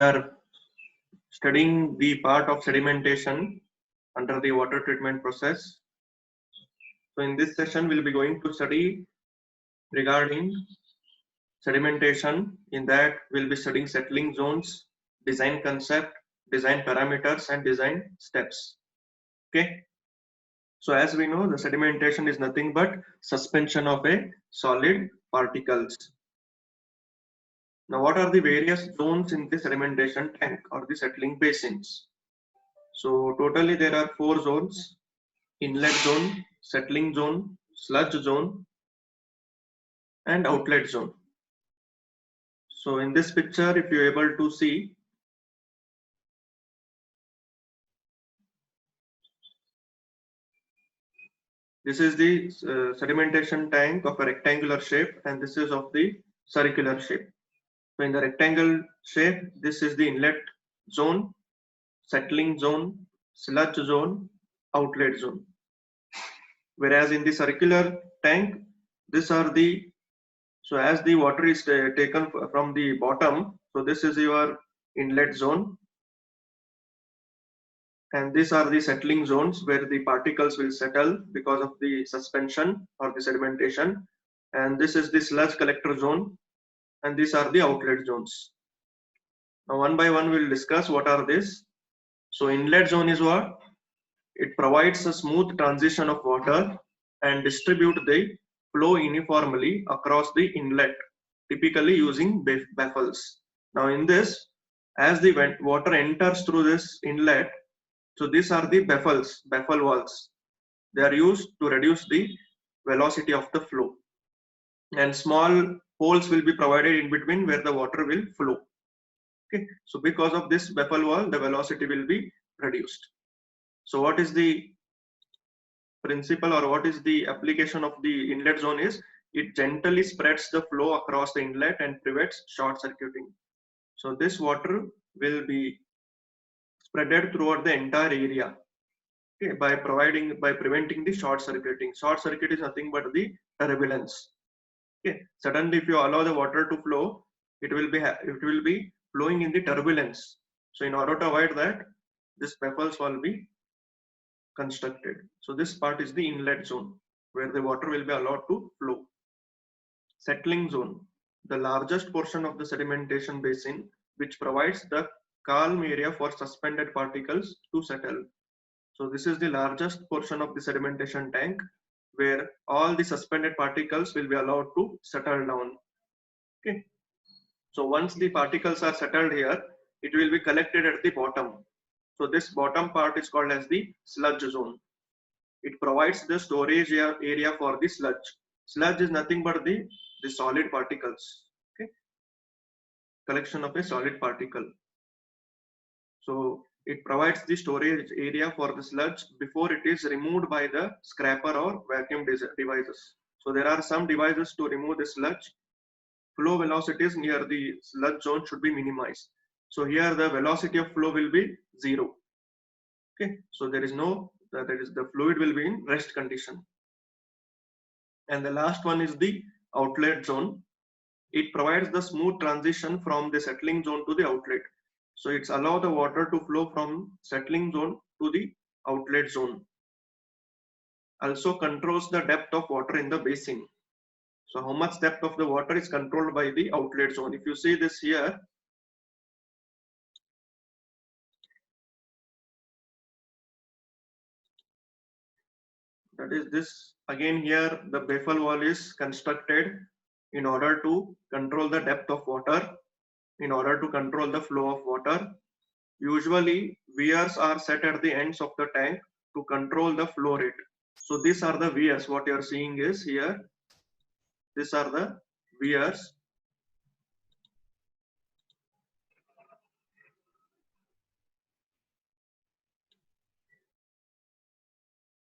are studying the part of sedimentation under the water treatment process. So in this session, we'll be going to study regarding sedimentation. In that, we'll be studying settling zones, design concept, design parameters, and design steps. Okay. So as we know, the sedimentation is nothing but suspension of a solid particles. Now, what are the various zones in the sedimentation tank or the settling basins? So totally there are 4 zones: inlet zone, settling zone, sludge zone, and outlet zone. So in this picture, if you're able to see, this is the sedimentation tank of a rectangular shape, and this is of the circular shape. So in the rectangle shape, this is the inlet zone, settling zone, sludge zone, outlet zone. Whereas in the circular tank, these are the, so as the water is taken from the bottom, so this is your inlet zone, and these are the settling zones where the particles will settle because of the suspension or the sedimentation, and this is the sludge collector zone, and these are the outlet zones. Now one by one we'll discuss what are these. So inlet zone is what? It provides a smooth transition of water and distribute the flow uniformly across the inlet, typically using baffles. Now in this, as the water enters through this inlet, so these are the baffle walls. They are used to reduce the velocity of the flow. And small holes will be provided in between where the water will flow. Okay, so because of this baffle wall, the velocity will be reduced. So what is the principle or what is the application of the inlet zone is, it gently spreads the flow across the inlet and prevents short circuiting. So this water will be spreaded throughout the entire area, okay, by preventing the short circuiting. Short circuit is nothing but the turbulence. Okay, suddenly if you allow the water to flow, it will be flowing in the turbulence. So in order to avoid that, this baffles will be constructed. So this part is the inlet zone where the water will be allowed to flow. Settling zone, the largest portion of the sedimentation basin, which provides the calm area for suspended particles to settle. So this is the largest portion of the sedimentation tank where all the suspended particles will be allowed to settle down. Okay. So once the particles are settled here, it will be collected at the bottom. So this bottom part is called as the sludge zone. It provides the storage area for the sludge. Sludge is nothing but the solid particles. Okay. Collection of a solid particle. So it provides the storage area for the sludge before it is removed by the scraper or vacuum devices. So there are some devices to remove the sludge. Flow velocities near the sludge zone should be minimized. So here the velocity of flow will be 0. Okay, so there is no, the fluid will be in rest condition. And the last one is the outlet zone. It provides the smooth transition from the settling zone to the outlet. So it's allow the water to flow from settling zone to the outlet zone. Also controls the depth of water in the basin. So how much depth of the water is controlled by the outlet zone. If you see this here, that is this, again here the baffle wall is constructed in order to control the depth of water, in order to control the flow of water. Usually weirs are set at the ends of the tank to control the flow rate. So these are the weirs. What you are seeing is here, these are the weirs.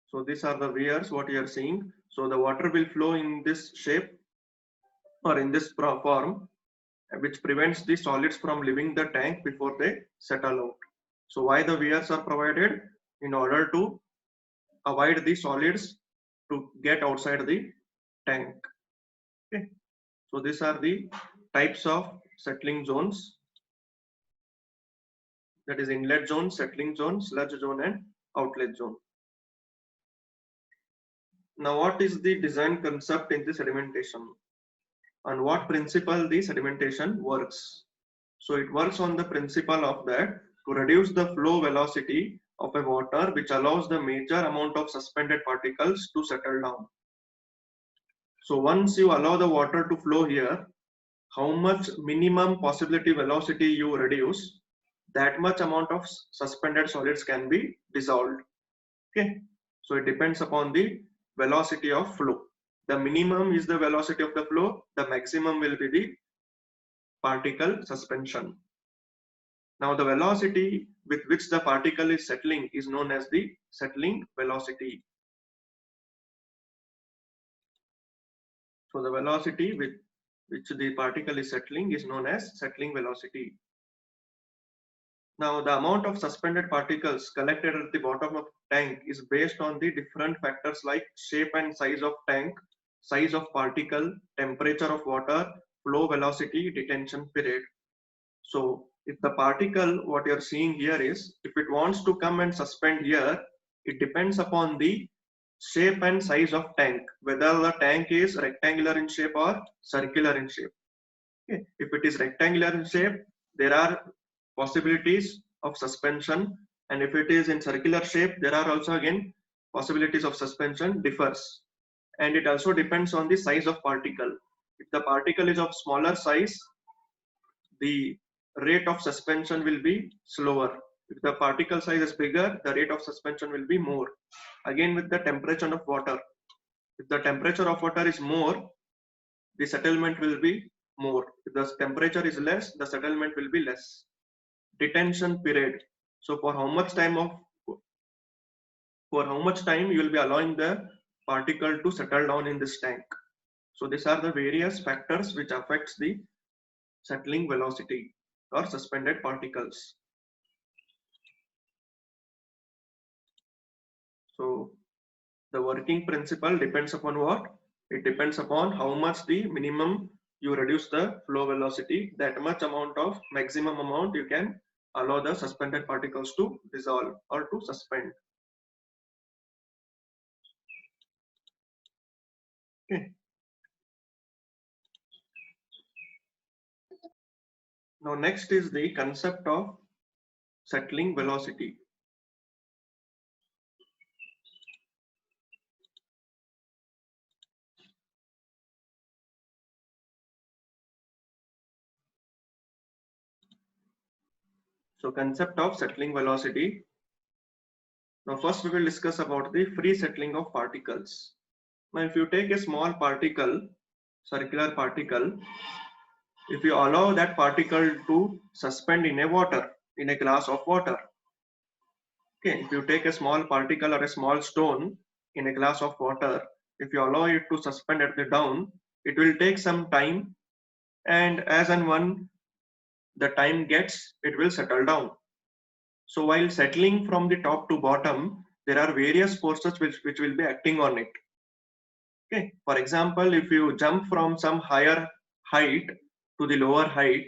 So these are the weirs what you are seeing. So the water will flow in this shape or in this form, which prevents the solids from leaving the tank before they settle out. So why the weirs are provided? In order to avoid the solids to get outside the tank. Okay. So these are the types of settling zones. that is inlet zone, settling zone, sludge zone, and outlet zone. Now, what is the design concept in the sedimentation? On what principle the sedimentation works? So it works on the principle of that to reduce the flow velocity of a water, which allows the major amount of suspended particles to settle down. So once you allow the water to flow here, how much minimum possibility velocity you reduce, that much amount of suspended solids can be dissolved. Okay, so it depends upon the velocity of flow. The minimum is the velocity of the flow, the maximum will be the particle suspension. Now the velocity with which the particle is settling is known as the settling velocity. So the velocity with which the particle is settling is known as settling velocity. Now the amount of suspended particles collected at the bottom of tank is based on the different factors like shape and size of tank, size of particle, temperature of water, flow velocity, detention period. So if the particle, what you're seeing here is, if it wants to come and suspend here, it depends upon the shape and size of tank, whether the tank is rectangular in shape or circular in shape. Okay. If it is rectangular in shape, there are possibilities of suspension, and if it is in circular shape, there are also again possibilities of suspension differs, and it also depends on the size of particle. If the particle is of smaller size, the rate of suspension will be slower. If the particle size is bigger, the rate of suspension will be more. Again, with the temperature of water, if the temperature of water is more, the settlement will be more. If the temperature is less, the settlement will be less. Detention period. So for how much time you will be allowing the particle to settle down in this tank. So these are the various factors which affects the settling velocity or suspended particles. So the working principle depends upon what? It depends upon how much the minimum you reduce the flow velocity, that much amount of maximum amount you can allow the suspended particles to dissolve or to suspend. Okay. Now next is the concept of settling velocity. So concept of settling velocity. Now first we will discuss about the free settling of particles. Now if you take a small particle, circular particle, if you allow that particle to suspend in a water, in a glass of water. Okay, if you take a small particle or a small stone in a glass of water, if you allow it to suspend at the down, it will take some time, and as and when the time gets, it will settle down. So while settling from the top to bottom, there are various forces which will be acting on it. Okay, for example, if you jump from some higher height to the lower height,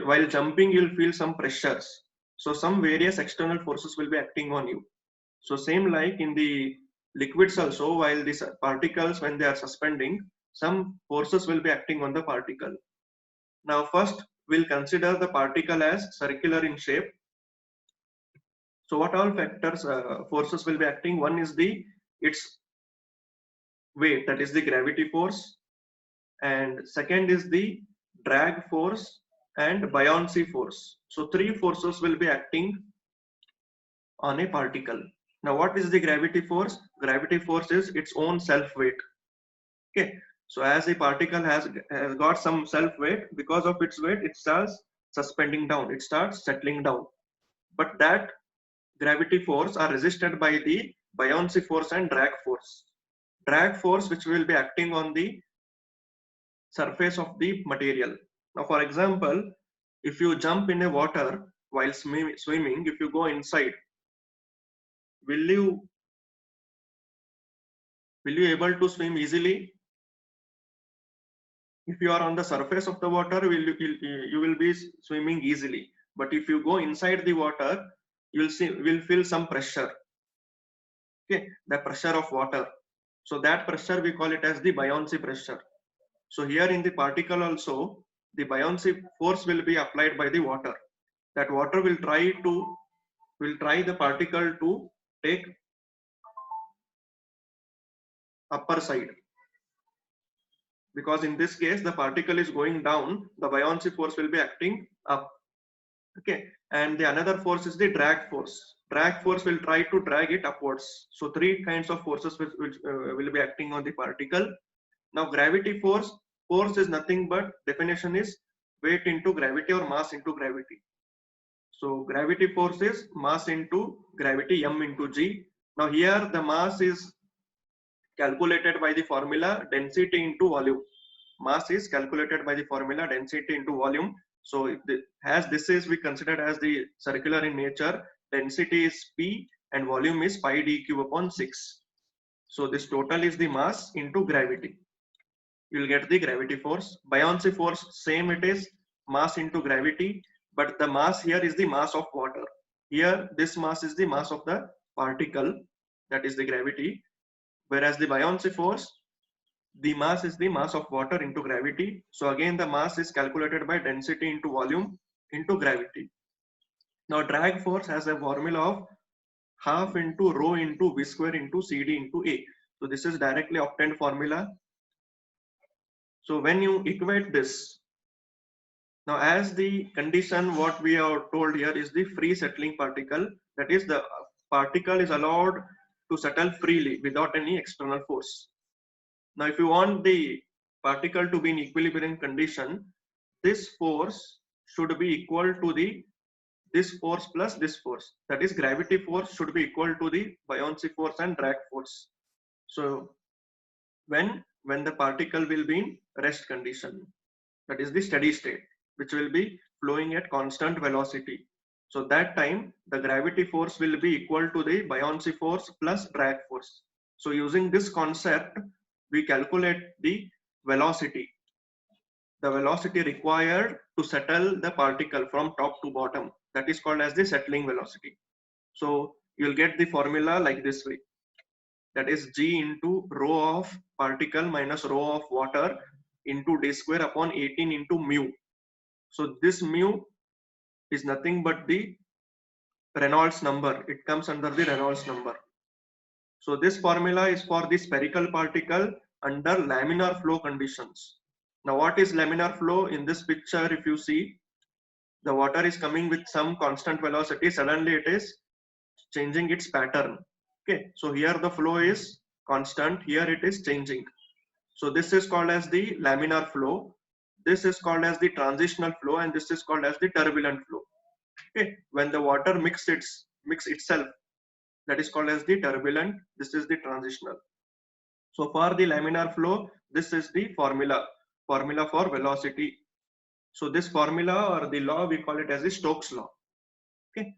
while jumping you'll feel some pressures. So some various external forces will be acting on you. So same like in the liquids also, while these particles, when they are suspending, some forces will be acting on the particle. Now first we'll consider the particle as circular in shape. So what all factors, forces will be acting? One is its weight, that is the gravity force, and second is the drag force and buoyancy force. So three forces will be acting on a particle. Now what is the gravity force? Gravity force is its own self weight. Okay, so as a particle has got some self weight, because of its weight it starts suspending down, it starts settling down, but that gravity force are resisted by the buoyancy force and drag force. Drag force which will be acting on the surface of the material. Now for example, if you jump in a water while swimming, if you go inside, will you able to swim easily? If you are on the surface of the water, you will be swimming easily. But if you go inside the water, will feel some pressure. Okay, the pressure of water. So that pressure we call it as the buoyancy pressure. So here in the particle also, the buoyancy force will be applied by the water. That water will try the particle to take upper side, because in this case the particle is going down, the buoyancy force will be acting up. Okay, and the another force is the drag force. Drag force will try to drag it upwards. So three kinds of forces which will be acting on the particle. Now gravity force is nothing but, definition is weight into gravity or mass into gravity. So gravity force is mass into gravity, m into g. Now here the mass is calculated by the formula density into volume. Mass is calculated by the formula density into volume. So as this is we consider as the circular in nature, density is P and volume is pi dq upon 6. So this total is the mass into gravity. You will get the gravity force. Buoyancy force, same it is, mass into gravity, but the mass here is the mass of water. Here this mass is the mass of the particle, that is the gravity. Whereas the buoyancy force, the mass is the mass of water into gravity. So again the mass is calculated by density into volume into gravity. Now drag force has a formula of half into rho into v square into cd into a. So this is directly obtained formula. So when you equate this, now as the condition what we are told here is the free settling particle, that is the particle is allowed to settle freely without any external force. Now if you want the particle to be in equilibrium condition, this force should be equal to this force plus this force, that is gravity force should be equal to the buoyancy force and drag force. So when the particle will be in rest condition, that is the steady state, which will be flowing at constant velocity. So that time the gravity force will be equal to the buoyancy force plus drag force. So using this concept, we calculate the velocity required to settle the particle from top to bottom. That is called as the settling velocity. So you'll get the formula like this way. That is g into rho of particle minus rho of water into d square upon 18 into mu. So this mu is nothing but the Reynolds number. It comes under the Reynolds number. So this formula is for the spherical particle under laminar flow conditions. Now what is laminar flow? In this picture, if you see, the water is coming with some constant velocity, suddenly it is changing its pattern. Okay, so here the flow is constant, here it is changing. So this is called as the laminar flow, this is called as the transitional flow, and this is called as the turbulent flow. Okay, when the water mix itself, that is called as the turbulent, this is the transitional. So for the laminar flow, this is the formula for velocity. So this formula or the law, we call it as the Stokes law. Okay,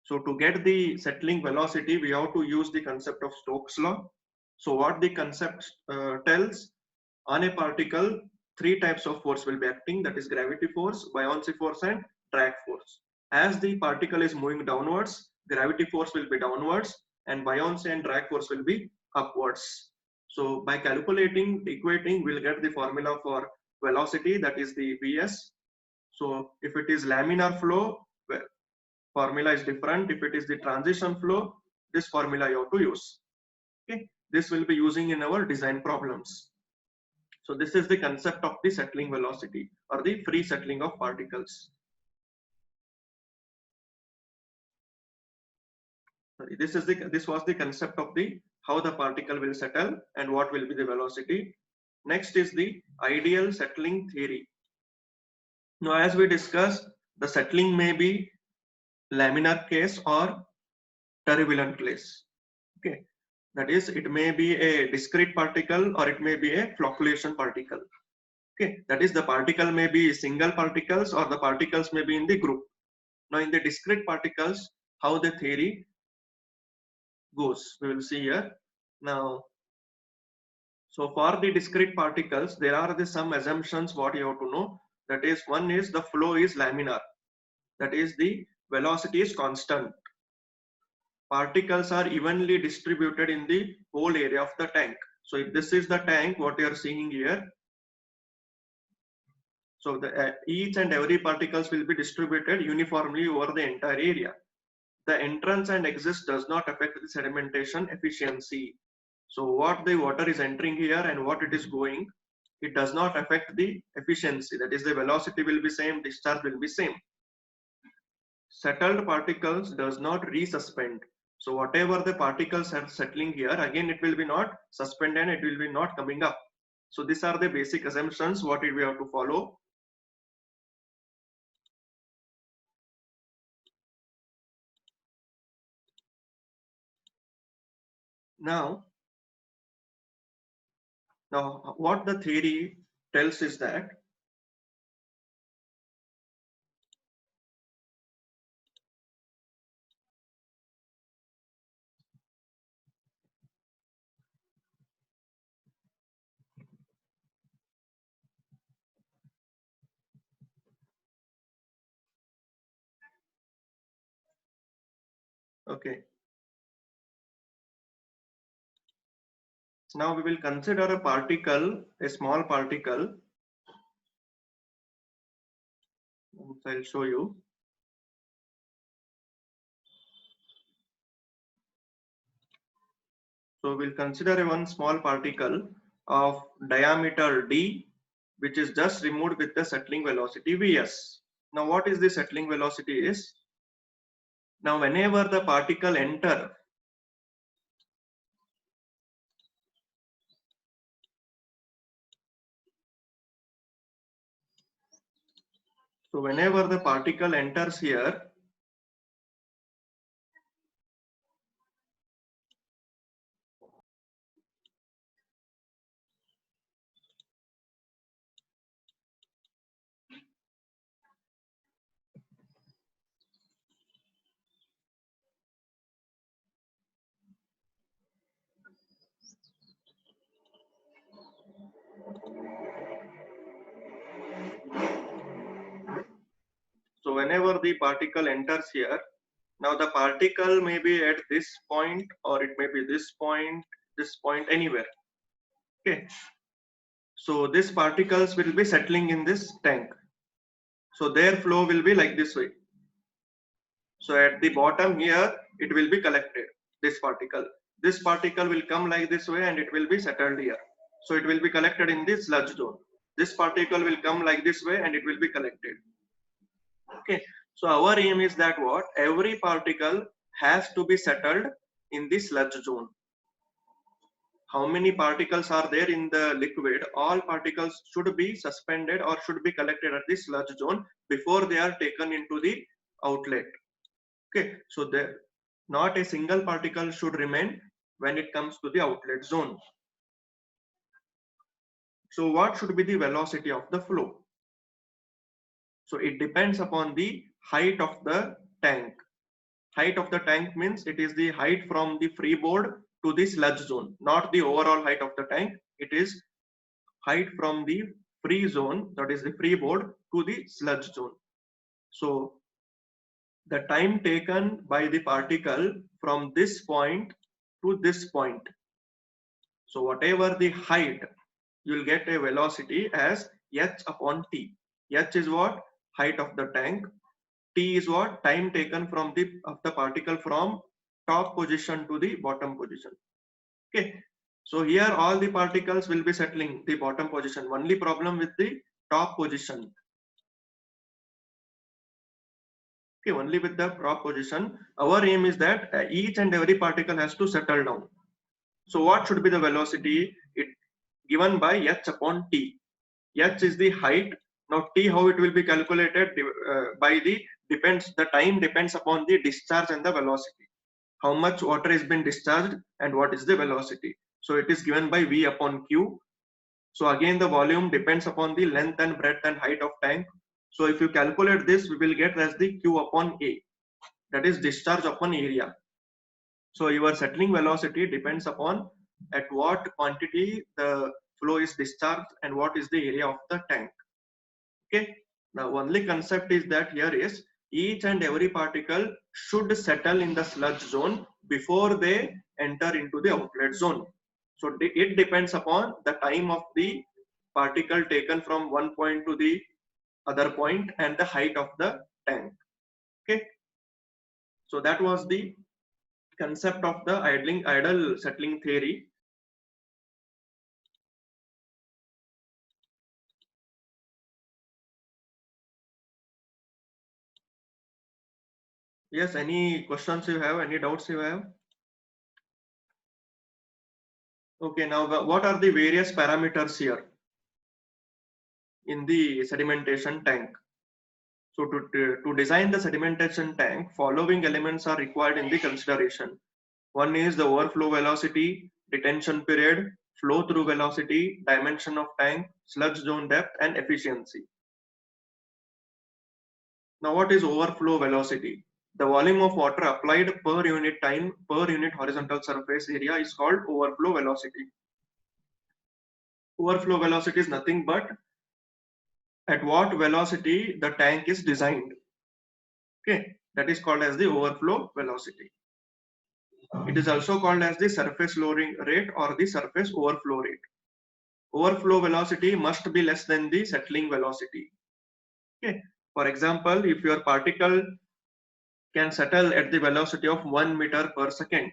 so to get the settling velocity, we have to use the concept of Stokes law. So what the concept tells, on a particle, three types of force will be acting, that is gravity force, buoyancy force and drag force. As the particle is moving downwards, gravity force will be downwards and buoyancy and drag force will be upwards. So by calculating, equating, we'll get the formula for velocity, that is the Vs. So if it is laminar flow, formula is different. If it is the transition flow, this formula you have to use. Okay, this will be using in our design problems. So this is the concept of the settling velocity or the free settling of particles. This was the concept of the how the particle will settle and what will be the velocity. Next is the ideal settling theory. Now as we discussed, the settling may be laminar case or turbulent case. Okay, that is, it may be a discrete particle or it may be a flocculation particle. Okay, that is, the particle may be single particles or the particles may be in the group. Now in the discrete particles, how the theory goes, we will see here. Now, so for the discrete particles, there are some assumptions what you have to know. That is, one is the flow is laminar. That is, the velocity is constant. Particles are evenly distributed in the whole area of the tank. So if this is the tank, what you are seeing here, so each and every particles will be distributed uniformly over the entire area. The entrance and exit does not affect the sedimentation efficiency. So what the water is entering here and what it is going, it does not affect the efficiency. That is, the velocity will be same, discharge will be same. Settled particles does not resuspend. So whatever the particles are settling here, again it will be not suspended and it will be not coming up. So these are the basic assumptions what we have to follow. Now what the theory tells is that okay, now we will consider a particle, a small particle. I'll show you. So we'll consider one small particle of diameter d, which is just removed with the settling velocity vs. Now what is the settling velocity is? Now whenever the particle enter, so whenever the particle enters here, so whenever the particle enters here, now the particle may be at this point or it may be this point, anywhere. Okay. So these particles will be settling in this tank. So their flow will be like this way. So at the bottom here, it will be collected, this particle. This particle will come like this way and it will be settled here. So it will be collected in this sludge zone. This particle will come like this way and it will be collected. Okay. So our aim is that what? Every particle has to be settled in this sludge zone. How many particles are there in the liquid? All particles should be suspended or should be collected at this sludge zone before they are taken into the outlet. Okay, so there not a single particle should remain when it comes to the outlet zone. So what should be the velocity of the flow? So it depends upon the height of the tank. Height of the tank means it is the height from the freeboard to the sludge zone, not the overall height of the tank. It is height from the free zone, that is the freeboard, to the sludge zone. So the time taken by the particle from this point to this point. So whatever the height, you will get a velocity as h upon t. H is what? Height of the tank. T is what? Time taken from the particle from top position to the bottom position. Okay. So here all the particles will be settling the bottom position. Only problem with the top position. Okay, only with the top position. Our aim is that each and every particle has to settle down. So what should be the velocity? It given by h upon t. H is the height. Now t, how it will be calculated? By the time depends upon the discharge and the velocity. How much water has been discharged and what is the velocity. So it is given by V upon Q. So again the volume depends upon the length and breadth and height of tank. So if you calculate this, we will get as the Q upon A. That is discharge upon area. So your settling velocity depends upon at what quantity the flow is discharged and what is the area of the tank. Okay. Now only concept is that here is each and every particle should settle in the sludge zone before they enter into the outlet zone. So it depends upon the time of the particle taken from one point to the other point and the height of the tank. Okay, so that was the concept of the idle settling theory. Yes, any questions you have, any doubts you have? Okay, now what are the various parameters here in the sedimentation tank? So to design the sedimentation tank, following elements are required in the consideration. One is the overflow velocity, detention period, flow through velocity, dimension of tank, sludge zone depth, and efficiency. Now what is overflow velocity? The volume of water applied per unit time per unit horizontal surface area is called overflow velocity. Overflow velocity is nothing but at what velocity the tank is designed. Okay, that is called as the overflow velocity. It is also called as the surface lowering rate or the surface overflow rate. Overflow velocity must be less than the settling velocity. Okay, for example, if your particle can settle at the velocity of 1 meter per second,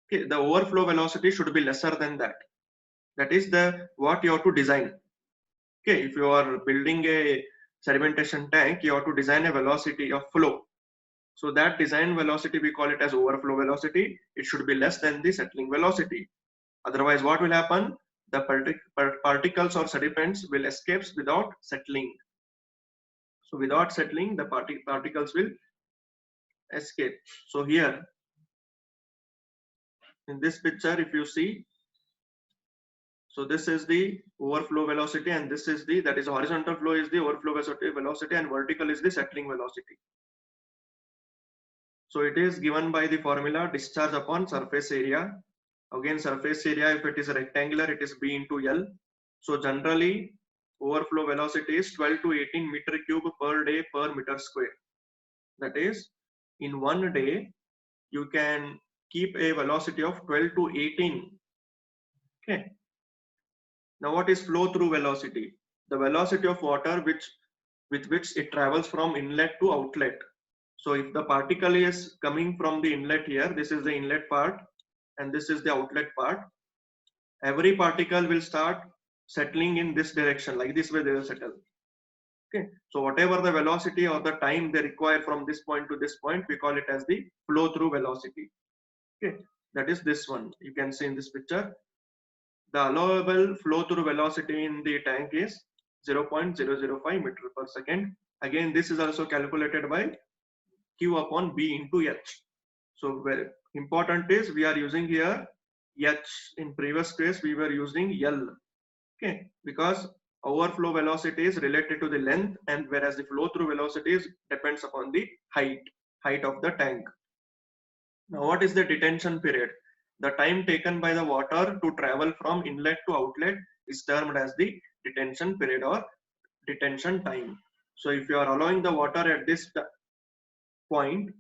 okay, the overflow velocity should be lesser than that. That is the what you have to design. Okay, if you are building a sedimentation tank, you have to design a velocity of flow. So that design velocity, we call it as overflow velocity. It should be less than the settling velocity. Otherwise, what will happen? The particles or sediments will escape without settling. So without settling, the particles will escape. So here in this picture, if you see, so this is the overflow velocity, and this is that is horizontal flow is the overflow velocity, and vertical is the settling velocity. So it is given by the formula discharge upon surface area. Again, surface area, if it is rectangular, it is B into L. So generally, overflow velocity is 12 to 18 meter cube per day per meter square. That is, in one day, you can keep a velocity of 12 to 18. Okay. Now, what is flow through velocity? The velocity of water with which it travels from inlet to outlet. So if the particle is coming from the inlet here, this is the inlet part and this is the outlet part. Every particle will start settling in this direction, like this way they will settle. Okay, so whatever the velocity or the time they require from this point to this point, we call it as the flow through velocity. Okay, that is this one. You can see in this picture. The allowable flow through velocity in the tank is 0.005 meter per second. Again, this is also calculated by Q upon B into H. So very important is we are using here H. In previous case, we were using L. Okay, because overflow velocity is related to the length, and whereas the flow through velocity depends upon the height of the tank. Now, what is the detention period? The time taken by the water to travel from inlet to outlet is termed as the detention period or detention time. So if you are allowing the water at this point,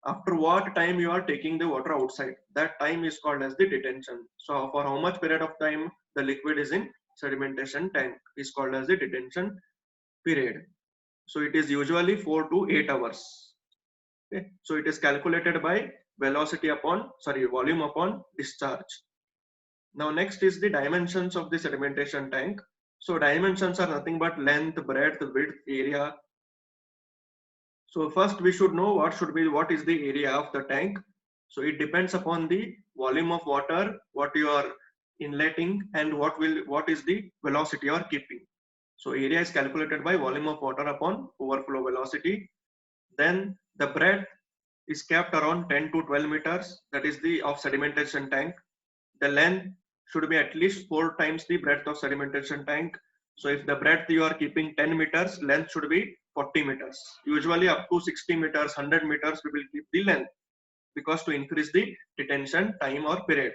after what time you are taking the water outside, that time is called as the detention. So for how much period of time the liquid is in sedimentation tank is called as the detention period. So it is usually 4 to 8 hours. Okay. So it is calculated by volume upon discharge. Now next is the dimensions of the sedimentation tank. So dimensions are nothing but length, breadth, width, area. So first we should know what is the area of the tank. So it depends upon the volume of water, what you are inletting, and what is the velocity you are keeping. So area is calculated by volume of water upon overflow velocity. Then the breadth is kept around 10 to 12 meters. That is the of sedimentation tank. The length should be at least 4 times the breadth of sedimentation tank. So if the breadth you are keeping 10 meters, length should be 40 meters. Usually up to 60 meters, 100 meters, we will keep the length because to increase the detention time or period.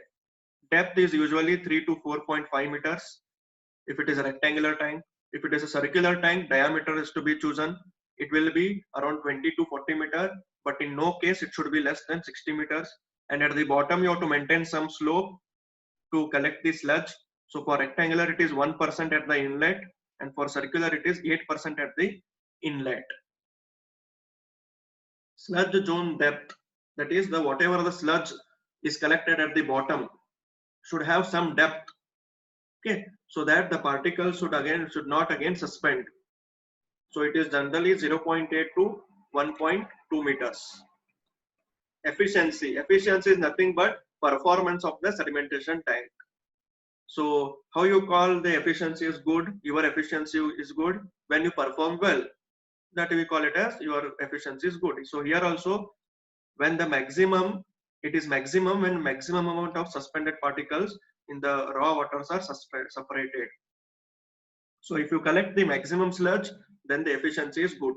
Depth is usually 3 to 4.5 meters if it is a rectangular tank. If it is a circular tank, diameter is to be chosen. it will be around 20 to 40 meter, but in no case it should be less than 60 meters. And at the bottom you have to maintain some slope to collect the sludge. So for rectangular it is 1% at the inlet, and for circular it is 8% at the inlet. Sludge zone depth, that is the whatever the sludge is collected at the bottom should have some depth, okay, so that the particles should not again suspend. So it is generally 0.8 to 1.2 meters. Efficiency is nothing but performance of the sedimentation tank. So how you call the efficiency is good? Your efficiency is good when you perform well. That we call it as your efficiency is good. So here also, when the maximum, it is maximum when maximum amount of suspended particles in the raw waters are separated. So if you collect the maximum sludge, then the efficiency is good.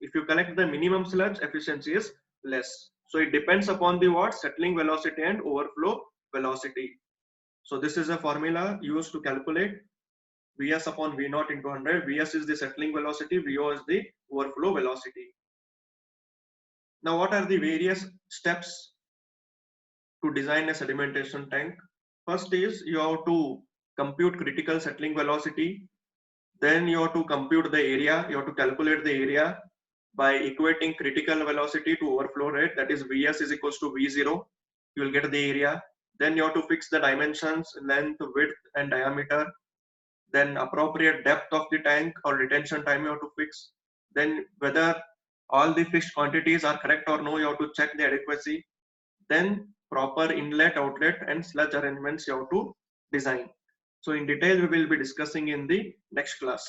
If you collect the minimum sludge, efficiency is less. So it depends upon the what? Settling velocity and overflow velocity. So this is a formula used to calculate Vs upon V naught into 100. Vs is the settling velocity, Vo is the overflow velocity. Now what are the various steps to design a sedimentation tank? First is you have to compute critical settling velocity. Then you have to compute the area. You have to calculate the area by equating critical velocity to overflow rate. That is Vs is equals to V0. You will get the area. Then you have to fix the dimensions, length, width, and diameter. Then appropriate depth of the tank or retention time you have to fix. Then whether all the fixed quantities are correct or no, you have to check the adequacy. Then proper inlet, outlet, and sludge arrangements you have to design. So in detail, we will be discussing in the next class.